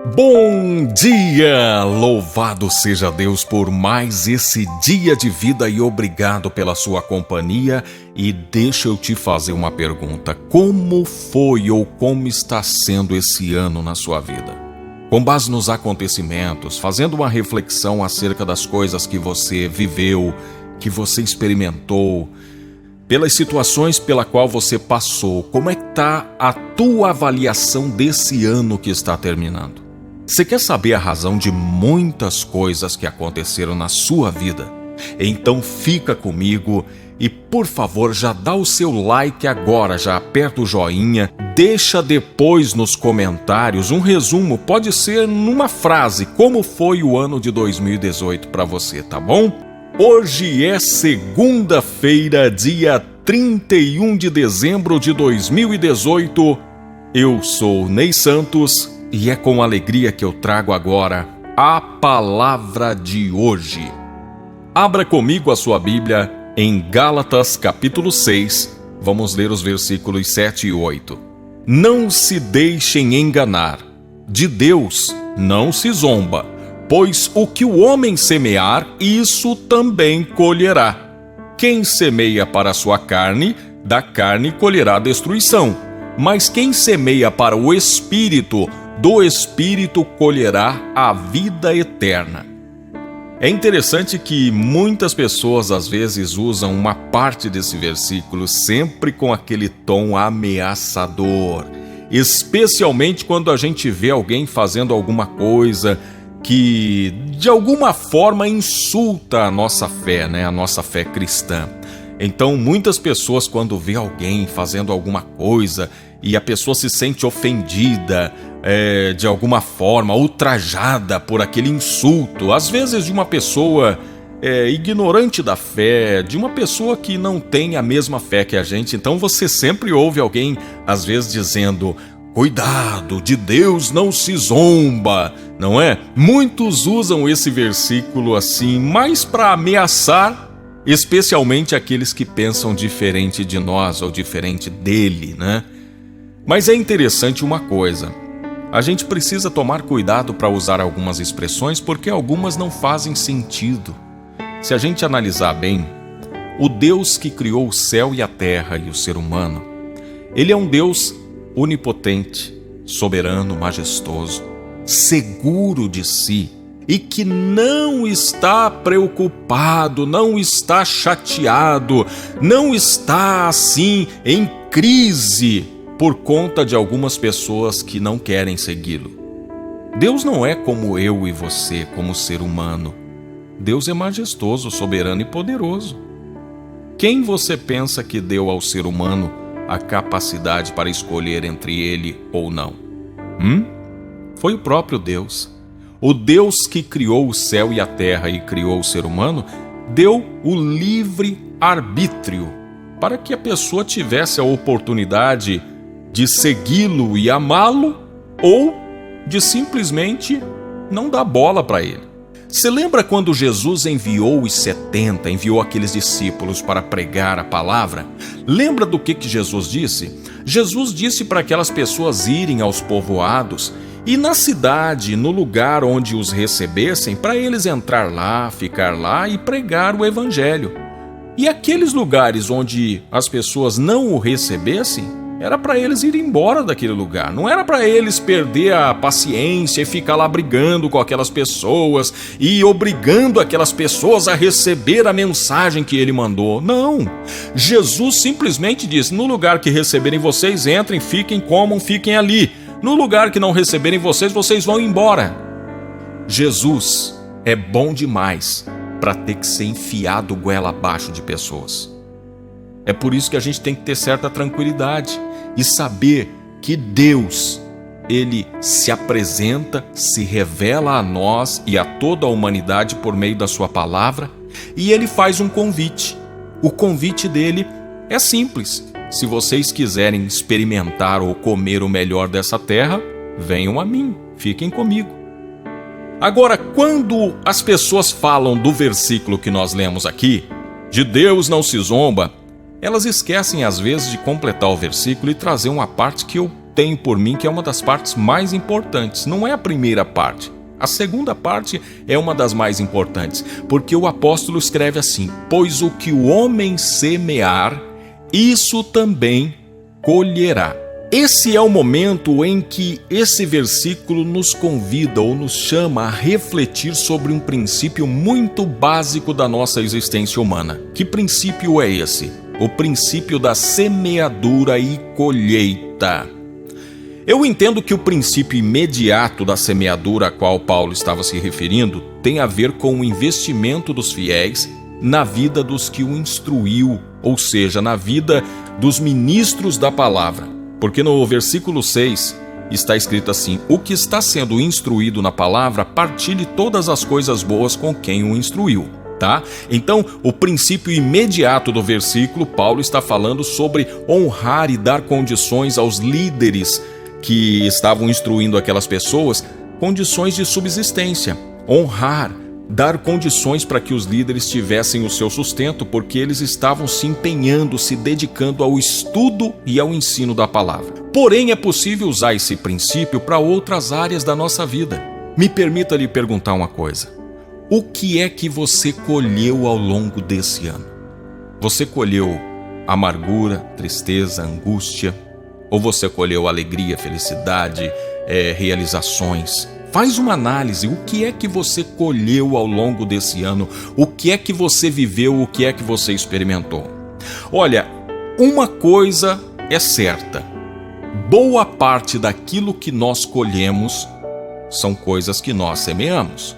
Bom dia! Louvado seja Deus por mais esse dia de vida e obrigado pela sua companhia. E deixa eu te fazer uma pergunta: como foi ou como está sendo esse ano na sua vida? Com base nos acontecimentos, fazendo uma reflexão acerca das coisas que você viveu, que você experimentou, pelas situações pela qual você passou, como é que está a tua avaliação desse ano que está terminando? Você quer saber a razão de muitas coisas que aconteceram na sua vida? Então fica comigo e, por favor, já dá o seu like agora, já aperta o joinha, deixa depois nos comentários um resumo, pode ser numa frase, como foi o ano de 2018 para você, tá bom? Hoje é segunda-feira, dia 31 de dezembro de 2018. Eu sou Ney Santos e é com alegria que eu trago agora a palavra de hoje. Abra comigo a sua Bíblia em Gálatas capítulo 6, vamos ler os versículos 7 e 8. Não se deixem enganar, de Deus não se zomba, pois o que o homem semear, isso também colherá. Quem semeia para a sua carne, da carne colherá destruição, mas quem semeia para o Espírito, do Espírito colherá a vida eterna. É interessante que muitas pessoas às vezes usam uma parte desse versículo sempre com aquele tom ameaçador, especialmente quando a gente vê alguém fazendo alguma coisa que de alguma forma insulta a nossa fé, a nossa fé cristã. Então muitas pessoas, quando vê alguém fazendo alguma coisa e a pessoa se sente ofendida, de alguma forma ultrajada por aquele insulto, às vezes de uma pessoa ignorante da fé, de uma pessoa que não tem a mesma fé que a gente, então você sempre ouve alguém às vezes dizendo: cuidado, de Deus não se zomba, não é? Muitos usam esse versículo assim, mais para ameaçar, especialmente aqueles que pensam diferente de nós ou diferente dele, né? Mas é interessante uma coisa: a gente precisa tomar cuidado para usar algumas expressões porque algumas não fazem sentido. Se a gente analisar bem, o Deus que criou o céu e a terra e o ser humano, ele é um Deus onipotente, soberano, majestoso, seguro de si e que não está preocupado, não está chateado, não está assim em crise por conta de algumas pessoas que não querem segui-lo. Deus não é como eu e você, como ser humano. Deus é majestoso, soberano e poderoso. Quem você pensa que deu ao ser humano a capacidade para escolher entre ele ou não? Foi o próprio Deus. O Deus que criou o céu e a terra e criou o ser humano deu o livre arbítrio para que a pessoa tivesse a oportunidade de segui-lo e amá-lo ou de simplesmente não dar bola para ele. Você lembra quando Jesus enviou os 70, enviou aqueles discípulos para pregar a palavra? Lembra do que Jesus disse? Jesus disse para aquelas pessoas irem aos povoados e na cidade, no lugar onde os recebessem, para eles entrar lá, ficar lá e pregar o evangelho. E aqueles lugares onde as pessoas não o recebessem, era para eles irem embora daquele lugar. Não era para eles perder a paciência e ficar lá brigando com aquelas pessoas e obrigando aquelas pessoas a receber a mensagem que ele mandou. Não. Jesus simplesmente disse: no lugar que receberem vocês, entrem, fiquem, comam, fiquem ali. No lugar que não receberem vocês, vocês vão embora. Jesus é bom demais para ter que ser enfiado goela abaixo de pessoas. É por isso que a gente tem que ter certa tranquilidade e saber que Deus, ele se apresenta, se revela a nós e a toda a humanidade por meio da sua palavra, e ele faz um convite. O convite dele é simples: se vocês quiserem experimentar ou comer o melhor dessa terra, venham a mim, fiquem comigo. Agora, quando as pessoas falam do versículo que nós lemos aqui, de Deus não se zomba, elas esquecem às vezes de completar o versículo e trazer uma parte que eu tenho por mim que é uma das partes mais importantes. Não é a primeira parte. A segunda parte é uma das mais importantes, porque o apóstolo escreve assim: pois o que o homem semear, isso também colherá. Esse é o momento em que esse versículo nos convida ou nos chama a refletir sobre um princípio muito básico da nossa existência humana. Que princípio é esse? O princípio da semeadura e colheita. Eu entendo que o princípio imediato da semeadura a qual Paulo estava se referindo tem a ver com o investimento dos fiéis na vida dos que o instruiu, ou seja, na vida dos ministros da palavra. Porque no versículo 6 está escrito assim: o que está sendo instruído na palavra, partilhe todas as coisas boas com quem o instruiu. Tá? Então, o princípio imediato do versículo, Paulo está falando sobre honrar e dar condições aos líderes que estavam instruindo aquelas pessoas, condições de subsistência. Honrar, dar condições para que os líderes tivessem o seu sustento, porque eles estavam se empenhando, se dedicando ao estudo e ao ensino da palavra. Porém, é possível usar esse princípio para outras áreas da nossa vida. Me permita lhe perguntar uma coisa: o que é que você colheu ao longo desse ano? Você colheu amargura, tristeza, angústia? Ou você colheu alegria, felicidade, realizações? Faz uma análise. O que é que você colheu ao longo desse ano? O que é que você viveu? O que é que você experimentou? Olha, uma coisa é certa: boa parte daquilo que nós colhemos são coisas que nós semeamos.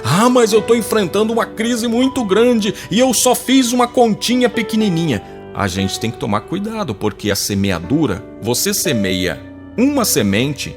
Ah, mas eu estou enfrentando uma crise muito grande e eu só fiz uma continha pequenininha. A gente tem que tomar cuidado, porque a semeadura, você semeia uma semente,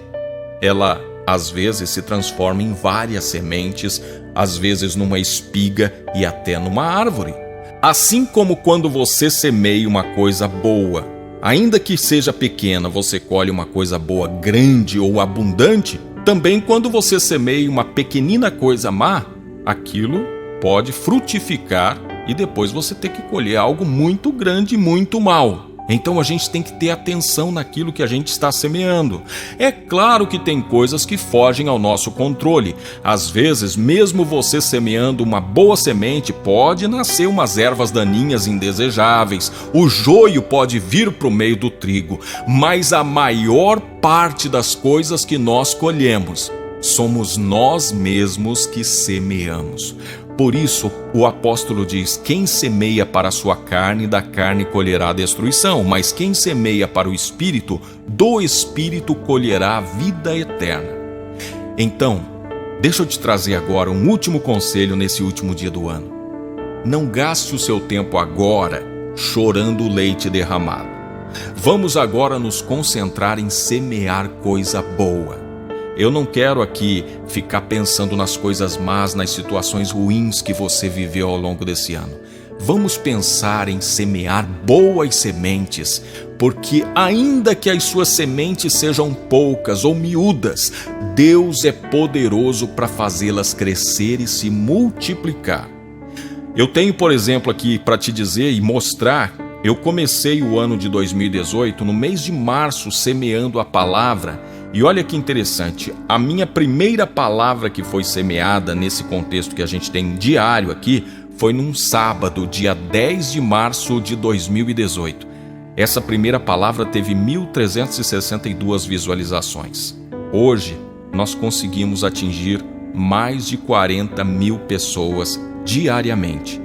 ela às vezes se transforma em várias sementes, às vezes numa espiga e até numa árvore. Assim como quando você semeia uma coisa boa, ainda que seja pequena, você colhe uma coisa boa, grande ou abundante, também quando você semeia uma pequenina coisa má, aquilo pode frutificar e depois você ter que colher algo muito grande e muito mal. Então a gente tem que ter atenção naquilo que a gente está semeando. É claro que tem coisas que fogem ao nosso controle. Às vezes, mesmo você semeando uma boa semente, pode nascer umas ervas daninhas indesejáveis. O joio pode vir para o meio do trigo. Mas a maior parte das coisas que nós colhemos, somos nós mesmos que semeamos. Por isso, o apóstolo diz: quem semeia para a sua carne, da carne colherá a destruição, mas quem semeia para o Espírito, do Espírito colherá a vida eterna. Então, deixa eu te trazer agora um último conselho nesse último dia do ano. Não gaste o seu tempo agora chorando o leite derramado. Vamos agora nos concentrar em semear coisa boa. Eu não quero aqui ficar pensando nas coisas más, nas situações ruins que você viveu ao longo desse ano. Vamos pensar em semear boas sementes, porque ainda que as suas sementes sejam poucas ou miúdas, Deus é poderoso para fazê-las crescer e se multiplicar. Eu tenho, por exemplo, aqui para te dizer e mostrar, eu comecei o ano de 2018 no mês de março semeando a palavra. E olha que interessante, a minha primeira palavra que foi semeada nesse contexto que a gente tem diário aqui foi num sábado, dia 10 de março de 2018. Essa primeira palavra teve 1.362 visualizações. Hoje, nós conseguimos atingir mais de 40 mil pessoas diariamente.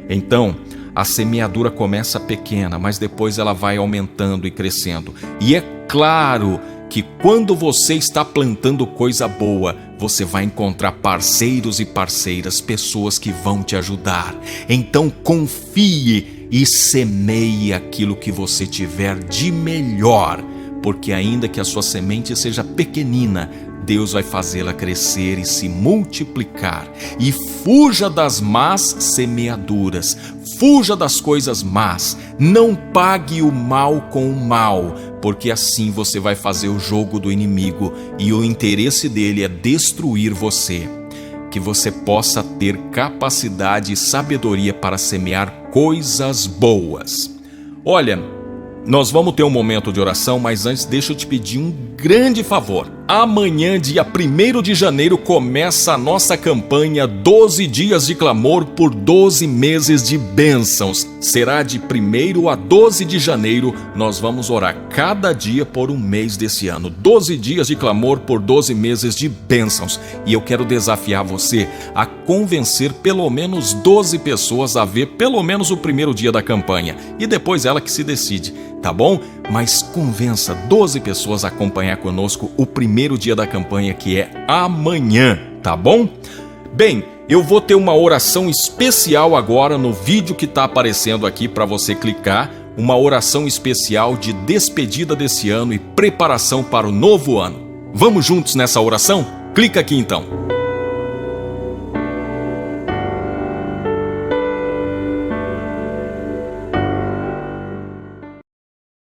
Então, a semeadura começa pequena, mas depois ela vai aumentando e crescendo. E é claro que quando você está plantando coisa boa, você vai encontrar parceiros e parceiras, pessoas que vão te ajudar. Então confie e semeie aquilo que você tiver de melhor, porque ainda que a sua semente seja pequenina, Deus vai fazê-la crescer e se multiplicar. E fuja das más semeaduras, fuja das coisas más, não pague o mal com o mal, porque assim você vai fazer o jogo do inimigo e o interesse dele é destruir você. Que você possa ter capacidade e sabedoria para semear coisas boas. Olha, nós vamos ter um momento de oração, mas antes deixa eu te pedir um grande favor. Amanhã, dia 1º de janeiro, começa a nossa campanha 12 dias de clamor por 12 meses de bênçãos. Será de 1º a 12 de janeiro, nós vamos orar cada dia por um mês desse ano. 12 dias de clamor por 12 meses de bênçãos. E eu quero desafiar você a convencer pelo menos 12 pessoas a ver pelo menos o primeiro dia da campanha. E depois ela que se decide, tá bom? Mas convença 12 pessoas a acompanhar conosco o primeiro dia da campanha, que é amanhã, tá bom? Bem, eu vou ter uma oração especial agora no vídeo que está aparecendo aqui para você clicar. Uma oração especial de despedida desse ano e preparação para o novo ano. Vamos juntos nessa oração? Clica aqui então.